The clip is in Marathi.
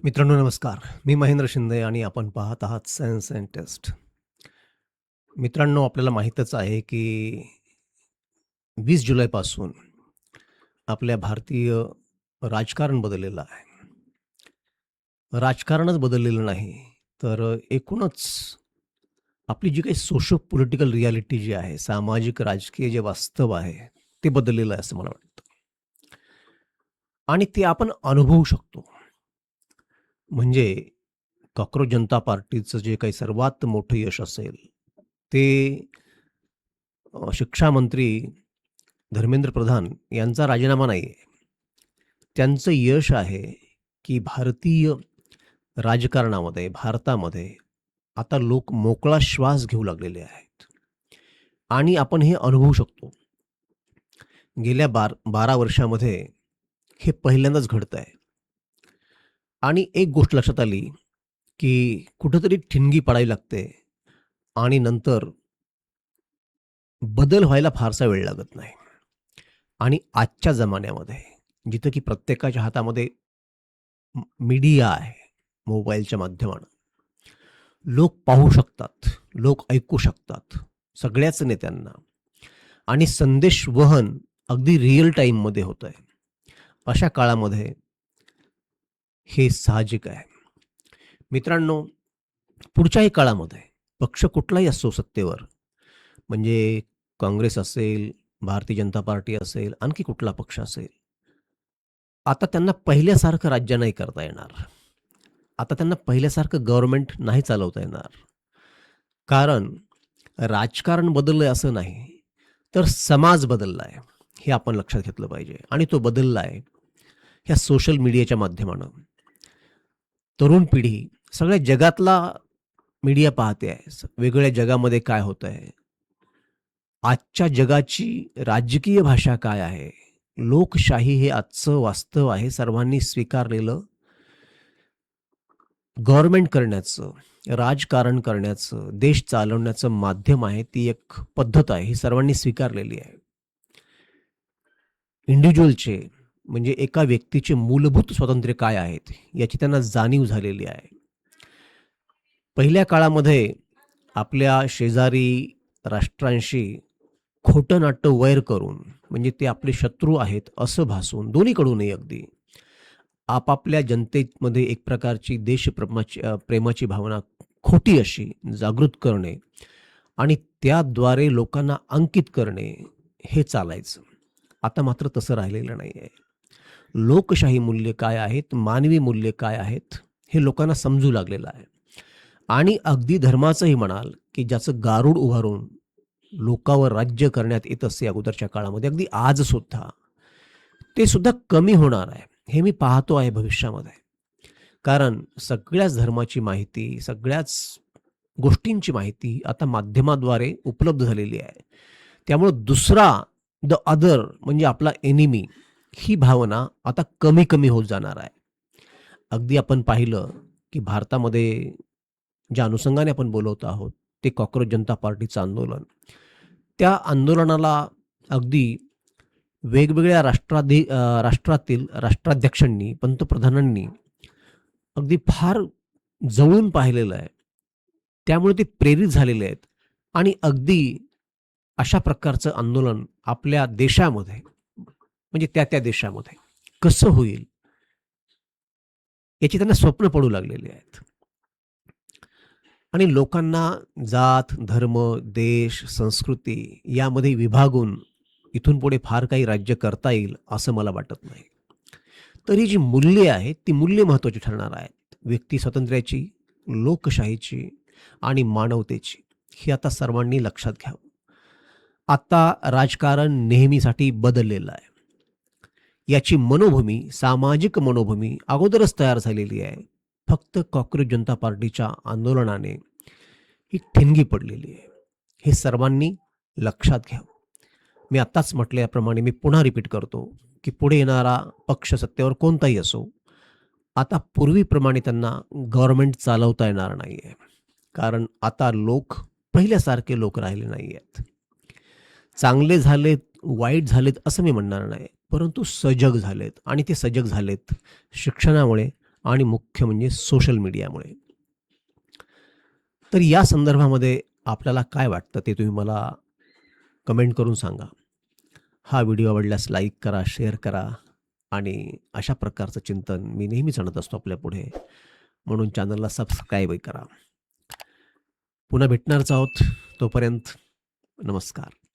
मित्रांनो नमस्कार. मी महेंद्र शिंदे आणि आपण पाहत आहात सेन्स अँड टेस्ट. मित्रांनो आपल्याला माहीतच आहे की 20 जुलैपासून आपल्या भारतीय राजकारण बदललेलं आहे. राजकारणच बदललेलं नाही, तर एकूणच आपली जी काही सोशो पॉलिटिकल रिॲलिटी जी आहे, सामाजिक राजकीय जे वास्तव आहे, ते बदललेलं आहे असं मला वाटतं. आणि ते आपण अनुभवू शकतो. म्हणजे कॉकरोच जनता पार्टीचं जे काही सर्वात मोठं यश असेल, ते शिक्षा मंत्री धर्मेंद्र प्रधान यांचा राजीनामा नाही आहे. त्यांचं यश आहे, की भारतीय राजकारणामध्ये, भारतामध्ये आता लोक मोकळा श्वास घेऊ लागलेले आहेत. आणि आपण हे अनुभवू शकतो. गेल्या 12 वर्षामध्ये हे पहिल्यांदाच घडतंय. आणि एक गोष्ट लक्षात आली, की कुठेतरी ठिणगी पडावी लागते आणि नंतर बदल व्हायला फारसा वेळ लागत नाही. आणि आजच्या जमान्यामध्ये जिथं की प्रत्येकाच्या हातामध्ये मीडिया आहे, मोबाईलच्या माध्यमानं. लोक पाहू शकतात, लोक ऐकू शकतात, सगळ्याच नेत्यांना आणि संदेश वहन अगदी रिअल टाईममध्ये होतंय. अशा काळामध्ये हे साहजिक आहे. मित्रांनो, पुढच्याही काळामध्ये पक्ष कुठलाही असो सत्तेवर, म्हणजे काँग्रेस असेल, भारतीय जनता पार्टी असेल, आणखी कुठला पक्ष असेल. आता त्यांना पहिल्यासारखं राज्य नाही करता येणार. आता त्यांना पहिल्यासारखं गव्हर्नमेंट नाही चालवता येणार. कारण राजकारण बदललंय असं नाही, तर समाज बदललाय. हे आपण लक्षात घेतलं पाहिजे आणि तो बदललाय ह्या सोशल मीडियाच्या माध्यमानं. तरुण पिढी सगळ्या जगातला मीडिया पाहते आहे. वेगवेगळ्या जगामध्ये काय होतंय. आजच्या जगाची राजकीय भाषा काय आहे? लोकशाही हे आजचं वास्तव आहे. सर्वांनी स्वीकारलेलं गव्हर्नमेंट करण्याचं, राजकारण करण्याचं, देश चालवण्याचं माध्यम आहे. ती एक पद्धत आहे. ही सर्वांनी स्वीकारलेली आहे. इंडिव्हिज्युअलचे म्हणजे एका व्यक्तीचे मूलभूत स्वातंत्र्य काय आहेत, याची त्यांना जाणीव झालेली आहे. पहिल्या काळामध्ये आपल्या शेजारी राष्ट्रांशी खोटं नाट्य वैर करून, म्हणजे ते आपले शत्रू आहेत असं भासून, दोन्हीकडूनही अगदी आपापल्या जनतेमध्ये एक प्रकारची प्रेमाची भावना खोटी अशी जागृत करणे आणि त्याद्वारे लोकांना अंकित करणे, हे चालायचं. आता मात्र तसं राहिलेलं नाही आहे. लोकशाही मूल्य काय आहेत, मानवी मूल्य काय आहेत, हे लोकांना समजू लागलेलं आहे. आणि अगदी धर्माचंही म्हणाल, की ज्याचं गारुड उभारून लोकांवर राज्य करण्यात येत असे अगोदरच्या काळामध्ये, अगदी आजसुद्धा, ते सुद्धा कमी होणार आहे. हे मी पाहतो आहे भविष्यामध्ये. कारण सगळ्याच धर्माची माहिती, सगळ्याच गोष्टींची माहिती आता माध्यमाद्वारे उपलब्ध झालेली आहे. त्यामुळं दुसरा, द अदर म्हणजे आपला एनिमी, ही भावना आता कमी-कमी होत जाणार आहे. अगदी आपण पाहिलं, की भारतामध्ये ज्या अनुषंगाने आपण बोलत आहोत, ते कॉकरोच जनता पार्टीचं आंदोलन. त्या आंदोलनाला अगदी वेगवेगळ्या राष्ट्रातील राष्ट्राध्यक्षांनी, पंतप्रधानांनी अगदी फार जवळून पाहिलेलं आहे. त्यामुळे ते प्रेरित झालेले आहेत आणि अगदी अशा प्रकारचं आंदोलन आपल्या देशामध्ये, म्हणजे त्या देशामध्ये कसं होईल, याची त्यांना स्वप्न पडू लागलेली आहेत. आणि लोकांना जात, धर्म, देश, संस्कृती यामध्ये विभागून इथून पुढे फार काही राज्य करता येईल असं मला वाटत नाही. तर ही जी मूल्ये आहेत, ती मूल्ये महत्त्वाची ठरणार आहेत. व्यक्ती स्वातंत्र्याची, लोकशाहीची आणि मानवतेची, ही आता सर्वांनी लक्षात घ्यावं. आता राजकारण नेहमीसाठी बदललेलं आहे. याची मनोभूमी, सामाजिक मनोभूमी अगोदरच तयार झालेली आहे. फक्त कॉकरोच जनता पार्टीच्या आंदोलनाने ही ठिणगी पडलेली आहे. हे सर्वांनी लक्षात घ्यावं. मी आत्ताच म्हटल्याप्रमाणे मी पुन्हा रिपीट करतो, की पुढे येणारा पक्ष सत्तेवर कोणताही असो, आता पूर्वीप्रमाणे त्यांना गव्हर्नमेंट चालवता येणार नाही आहे. कारण आता लोक पहिल्यासारखे लोक राहिले नाही आहेत. चांगले झालेत, वाईट झालेत असं मी म्हणणार नाही, परंतु सजग झालेत आणि ते सजग झालेत शिक्षणामुळे आणि मुख्य म्हणजे सोशल मीडियामुळे. तर या संदर्भामध्ये आपल्याला काय वाटतं ते तुम्ही मला कमेंट करून सांगा. हा व्हिडिओ आवडल्यास लाईक करा, शेअर करा आणि अशा प्रकारचं चिंतन मी नेहमीच आणत असतो आपल्यापुढे. म्हणून चॅनलला सबस्क्राईबही करा. पुन्हा भेटणारच आहोत. तोपर्यंत नमस्कार.